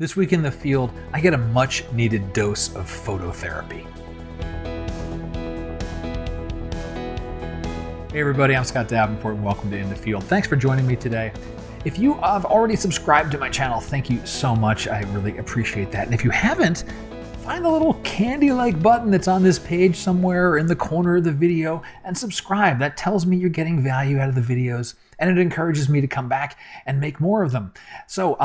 This week in the field, I get a much needed dose of phototherapy. Hey everybody, I'm Scott Davenport and welcome to In the Field. Thanks for joining me today. If you have already subscribed to my channel, thank you so much. I really appreciate that. And if you haven't, find the little candy-like button that's on this page somewhere in the corner of the video and subscribe. That tells me you're getting value out of the videos and it encourages me to come back and make more of them. So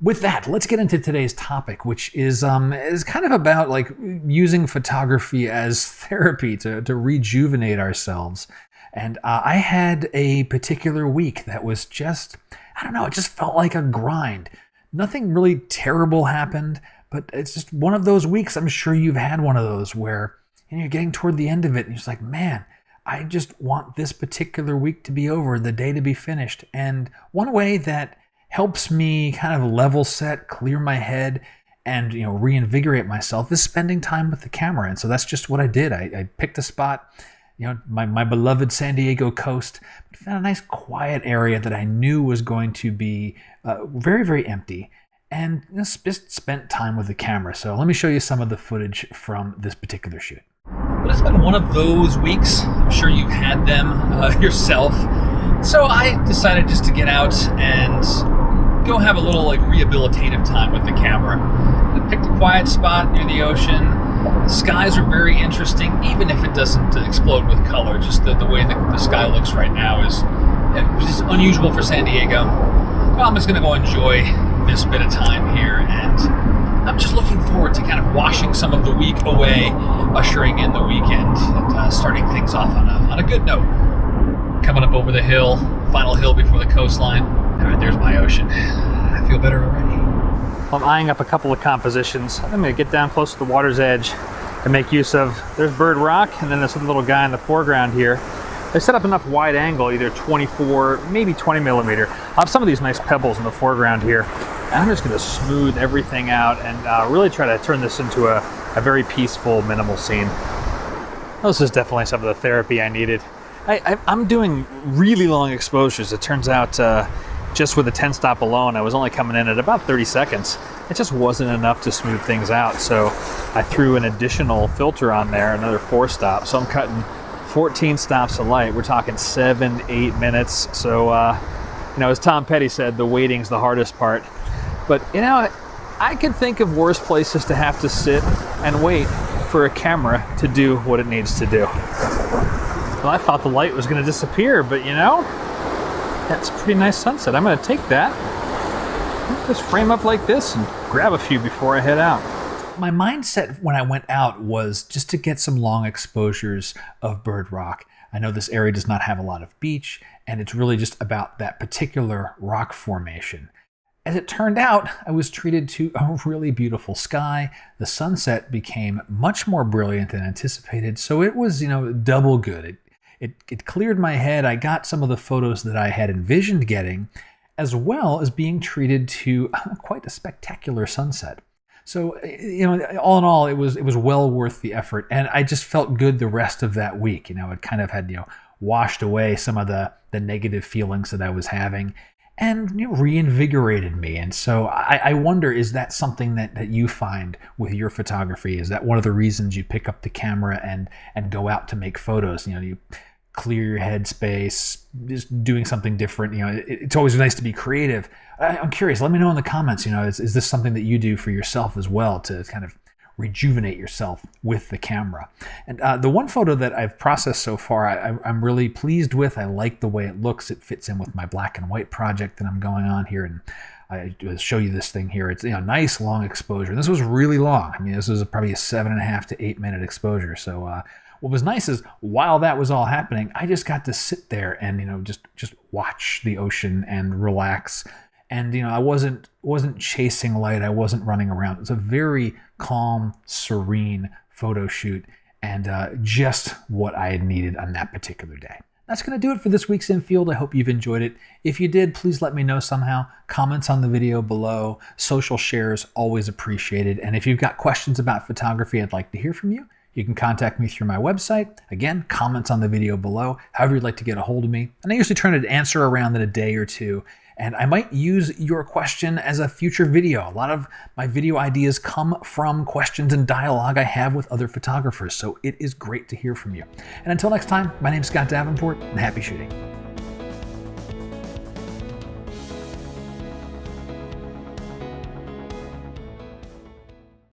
with that, let's get into today's topic, which is kind of about like using photography as therapy to rejuvenate ourselves. And I had a particular week that was just, I don't know, it just felt like a grind. Nothing really terrible happened, but it's just one of those weeks. I'm sure you've had one of those where you're getting toward the end of it and you're just like, man, I just want this particular week to be over, the day to be finished. And one way that helps me kind of level set, clear my head, and reinvigorate myself is spending time with the camera. And so that's just what I did. I picked a spot, my beloved San Diego coast, found a nice quiet area that I knew was going to be very, very empty, and just spent time with the camera. So let me show you some of the footage from this particular shoot. But it's been one of those weeks. I'm sure you've had them yourself. So I decided just to get out and go have a little rehabilitative time with the camera. I picked a quiet spot near the ocean. The skies are very interesting, even if it doesn't explode with color. Just the way the sky looks right now is just unusual for San Diego. Well, I'm just going to go enjoy this bit of time here, and I'm just looking forward to kind of washing some of the week away, ushering in the weekend, and starting things off on a good note. Coming up over the hill, final hill before the coastline. All right, there's my ocean. I feel better already. I'm eyeing up a couple of compositions. I'm going to get down close to the water's edge and make use of, there's Bird Rock, and then this little guy in the foreground here. They set up enough wide angle, either 24, maybe 20 millimeter. I have some of these nice pebbles in the foreground here. And I'm just going to smooth everything out and really try to turn this into a very peaceful, minimal scene. This is definitely some of the therapy I needed. I'm doing really long exposures. It turns out just with the 10 stop alone, I was only coming in at about 30 seconds. It just wasn't enough to smooth things out. So I threw an additional filter on there, another 4 stop. So I'm cutting 14 stops of light. We're talking 7-8 minutes. So, as Tom Petty said, the waiting's the hardest part. But, I could think of worse places to have to sit and wait for a camera to do what it needs to do. Well, I thought the light was going to disappear, but that's a pretty nice sunset. I'm going to take that, just frame up like this and grab a few before I head out. My mindset when I went out was just to get some long exposures of Bird Rock. I know this area does not have a lot of beach, and it's really just about that particular rock formation. As it turned out, I was treated to a really beautiful sky. The sunset became much more brilliant than anticipated, so it was, double good. It cleared my head. I got some of the photos that I had envisioned getting, as well as being treated to quite a spectacular sunset. So, all in all, it was well worth the effort, and I just felt good the rest of that week. It kind of had, washed away some of the negative feelings that I was having, and reinvigorated me. And so I wonder, is that something that you find with your photography? Is that one of the reasons you pick up the camera and go out to make photos? You clear your headspace, just doing something different. It's always nice to be creative. I'm curious, let me know in the comments, is this something that you do for yourself as well to kind of rejuvenate yourself with the camera? And the one photo that I've processed so far, I'm really pleased with. I like the way it looks. It fits in with my black and white project that I'm going on here. And I show you this thing here. It's nice long exposure. This was really long. This was probably a 7.5 to 8 minute exposure. So what was nice is while that was all happening, I just got to sit there and just watch the ocean and relax. And I wasn't chasing light. I wasn't running around. It was a very calm, serene photo shoot, and just what I had needed on that particular day. That's going to do it for this week's Infield. I hope you've enjoyed it. If you did, please let me know somehow. Comments on the video below. Social shares, always appreciated. And if you've got questions about photography, I'd like to hear from you. You can contact me through my website. Again, comments on the video below, however you'd like to get a hold of me. And I usually try to answer around in a day or two. and I might use your question as a future video. A lot of my video ideas come from questions and dialogue I have with other photographers, so it is great to hear from you. And until next time, my name is Scott Davenport, and happy shooting.